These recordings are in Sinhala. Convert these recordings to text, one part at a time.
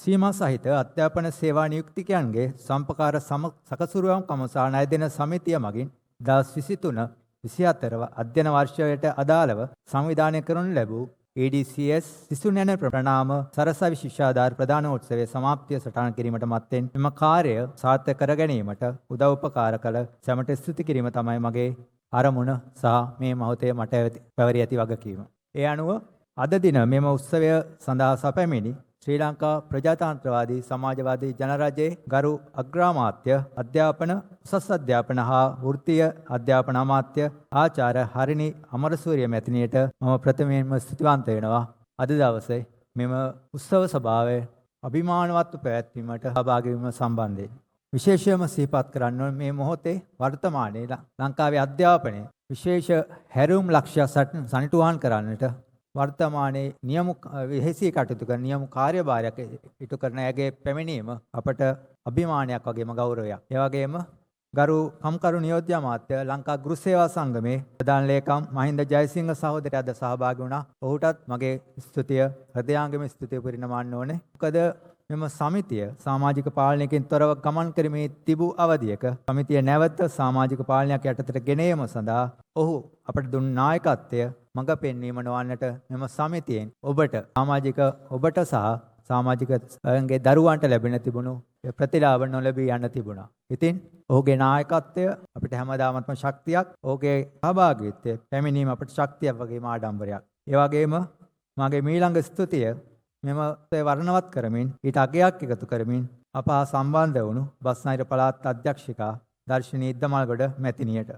සීමා සහිත අධ්‍යාපන සේවා නියුක්තිකයන්ගේ සම්පකාර සකසුරුවම්කම සහ ණය දෙන සමිතිය මගින් 2023-24 අධ්‍යයන වර්ෂයට අදාළව සංවිධානය කරනු ලැබූ ADCS සිසුන් යන ප්‍රණාම සරසවි ශිෂ්‍යාධාර ප්‍රදානෝත්සවයේ සමාප්තිය සටහන් කිරීමට මත්තෙන් මෙම කාර්ය සාර්ථක කර ගැනීමට උදව් උපකාර කළ සැමට ස්තුති කිරීම තමයි මගේ අරමුණ සහ මේ මොහොතේ මට පැවරී ඇති වගකීම. ඒ අනුව අද දින මෙම උත්සවය සඳහා සැපැමිණි ශ්‍රී ලංකා ප්‍රජාතන්ත්‍රවාදී සමාජවාදී ජනරජයේ ගරු අග්‍රාමාත්‍ය අධ්‍යාපන උසස් අධ්‍යාපන හා වෘත්තීය අධ්‍යාපන අමාත්‍ය ආචාර්ය හරිනි අමරසූරිය මැතිණියට මම ප්‍රථමයෙන්ම ස්තුතිවන්ත වෙනවා. අද දවසේ මෙම උත්සව සභාවේ අභිමානවත්ව පැවැත්වීමට සහභාගී වීම සම්බන්ධයෙන් විශේෂයෙන්ම සිහිපත් කරන්න ඕන මේ මොහොතේ වර්තමානයේ ලංකාවේ අධ්‍යාපනයේ විශේෂ හැරවුම් ලක්ෂ්‍ය සනිටුහන් කරන්නට වර්තමානයේ නියම වෙහෙසී කටයුතු කරන නියම කාර්යභාරයක් ඉටු කරන ඇගේ පැමිණීම අපට අභිමානයක් වගේම ගෞරවයක්. ඒ වගේම ගරු කම්කරු නියෝජ්‍ය අමාත්‍ය ලංකා ගෘහ සේවා සංගමේ ප්‍රධාන ලේකම් මහින්ද ජයසිංහ සහෝදරයා අද සහභාගී වුණා. ඔහුටත් මගේ ස්තුතිය හෘදයාංගම ස්තුතිය පිරිනමන්න ඕනේ. මොකද මෙම සමිතිය සමාජික පාලනයකින් තොරව ගමන් කරමින් තිබූ අවධියක සමිතිය නැවත සමාජික පාලනයක් යටතට ගෙන ඒම සඳහා ඔහු අපට දුන් නායකත්වය මඟ පෙන්වීම නොවන්නට මෙම සමිතියෙන් ඔබට සහ සමාජිකගේ දරුවන්ට ලැබෙන තිබුණු ප්‍රතිලාභ නොලැබී යන්න තිබුණා. ඉතින් ඔහුගේ නායකත්වය අපිට හැමදාමත්ම ශක්තියක්, ඔහුගේ සහභාගීත්වය පැමිණීම අපට ශක්තියක් වගේම ආඩම්බරයක්. ඒ වගේම මගේ මීළඟ ස්තුතිය මෙම වර්ණවත් කරමින් ඊට අගයක් එකතු කරමින් අප හා සම්බන්ධ වුණු බස්නාහිර පළාත් අධ්‍යක්ෂිකා දර්ශනී ඉද්දමල්ගොඩ මැතිණියට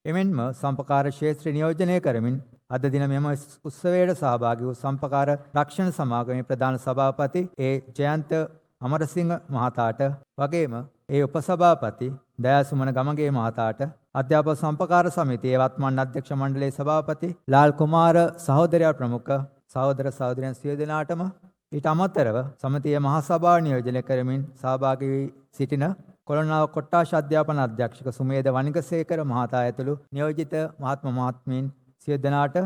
එමෙන්ම සම්පකාර ක්ෂේත්‍ර නියෝජනය කරමින් අද දින මෙම උත්සවයට සහභාගී වූ සම්පකාර රක්ෂණ සමාගමේ ප්‍රධාන සභාපති ජයන්ත අමරසිංහ මහතාට වගේම ඒ උපසභාපති දයාසුමන ගමගේ මහතාට අධ්‍යාපන සම්පකාර සමිතියේ වත්මන් අධ්‍යක්ෂ මණ්ඩලයේ සභාපති ලාල් කුමාර සහෝදරයා ප්‍රමුඛ සහෝදර සහෝදරයන් සියලු දෙනාටම ඊට අමතරව සමිතියේ මහා සභාව නියෝජනය කරමින් සහභාගී වී සිටින කොළොන්නාව කොට්ටාශ අධ්‍යාපන අධ්‍යක්ෂක සුමේද වනිගසේකර මහතා ඇතුළු නියෝජිත මහත්මීන් සියලු දෙනාට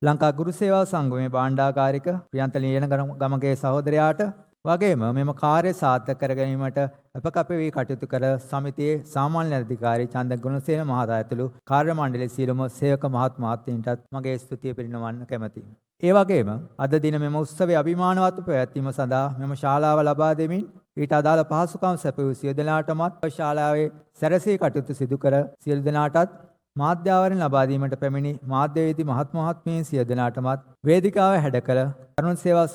ලංකා ගුරු සේවා සංගමේ භාණ්ඩාගාරික ප්‍රියන්ත ලියන ගමගේ සහෝදරයාට වගේම මෙම කාර්ය සාර්ථක කර ගැනීමට අපකප වී කටයුතු කර සමිතියේ සාමාන්‍ය අධිකාරී චන්ද ගුණසේන මහතා ඇතුළු කාර්ය මණ්ඩලයේ සියලුම සේවක මහත්මීන්ටත් මගේ ස්තුතිය පිරිනමන්න කැමැතියි. ඒ වගේම අද දින මෙම උත්සවයේ අභිමානවත් පැවැත්වීම සඳහා මෙම ශාලාව ලබා දෙමින් ඊට අදාළ පහසුකම් සැපයූ සියලු දෙනාටමත් සාලාවේ සැරසී කටයුතු සිදු කර සියලු දෙනාටත් මාධ්‍යාවරණ ලබා දීමට පැමිණි මාධ්‍යවේදී මහත්මීන් සියලු දෙනාටමත් වේදිකාව හැඩ කළ තරුණ සේවා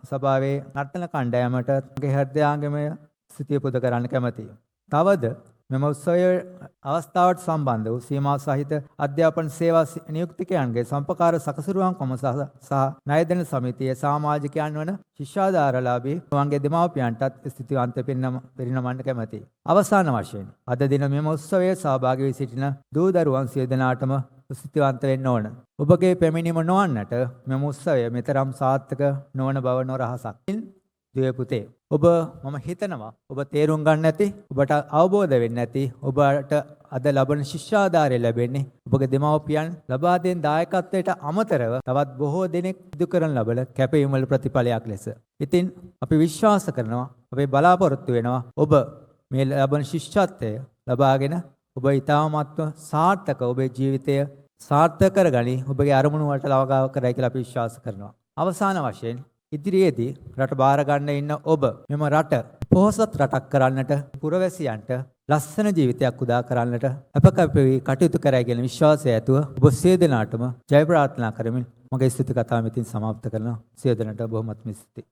සභාවේ නර්තන කණ්ඩායමට මගේ හෘදයාංගමය ස්තුතිය පුද කරන්න කැමැතියි. තවද මෙම උත්සවයේ අවස්ථාවට සම්බන්ධ වූ සීමා සහිත අධ්‍යාපන සේවා නියුක්තිකයන්ගේ සම්පකාර සකසුරුවම්කම සහ ණය දෙන සමිතියේ සමාජිකයන් වන ශිෂ්‍යාධාරලාභී ඔවුන්ගේ දෙමාපියන්ටත් ස්තුතිවන්ත පිරිනමන්න කැමැතියි. අවසාන වශයෙන් අද දින මෙම උත්සවයේ සහභාගී වී සිටින දූ දරුවන් සියලු දෙනාටම ස්තුතිවන්ත වෙන්න ඕන. ඔබගේ පැමිණීම නොවන්නට මෙම උත්සවය මෙතරම් සාර්ථක නොවන බව නොරහසක්. දුවේ පුතේ, ඔබ මම හිතනවා ඔබ තේරුම් ගන්න නැති, ඔබට අවබෝධ වෙන්නේ නැති, ඔබට අද ලබන ශිෂ්‍යාධාරය ලැබෙන්නේ ඔබගේ දෙමව්පියන් ලබා දෙන දායකත්වයට අමතරව තවත් බොහෝ දෙනෙක් සිදු කරන ලබන කැපවීම් වල ප්‍රතිඵලයක් ලෙස. ඉතින් අපි විශ්වාස කරනවා, අපි බලාපොරොත්තු වෙනවා ඔබ මේ ලබන ශිෂ්‍යත්වය ලබාගෙන ඔබ ඊටමත්ව සාර්ථක ඔබේ ජීවිතය සාර්ථක කරගනි, ඔබගේ අරමුණු වලට ලවගාව කරයි කියලා අපි විශ්වාස කරනවා. අවසාන වශයෙන් ඉදිරියේදී රට බාර ගන්න ඉන්න ඔබ මෙම රට පොහොසත් රටක් කරන්නට, පුරවැසියන්ට ලස්සන ජීවිතයක් උදා කරන්නට අපකප්පවි කටයුතු කරයි කියන විශ්වාසය ඇතුව ඔබ සියලු දෙනාටම ජය ප්‍රාර්ථනා කරමින් මගේ ස්තුති කතාව මෙතින් සමාප්ත කරනවා. සියලු දෙනාට බොහොමත්ම ස්තුතියි.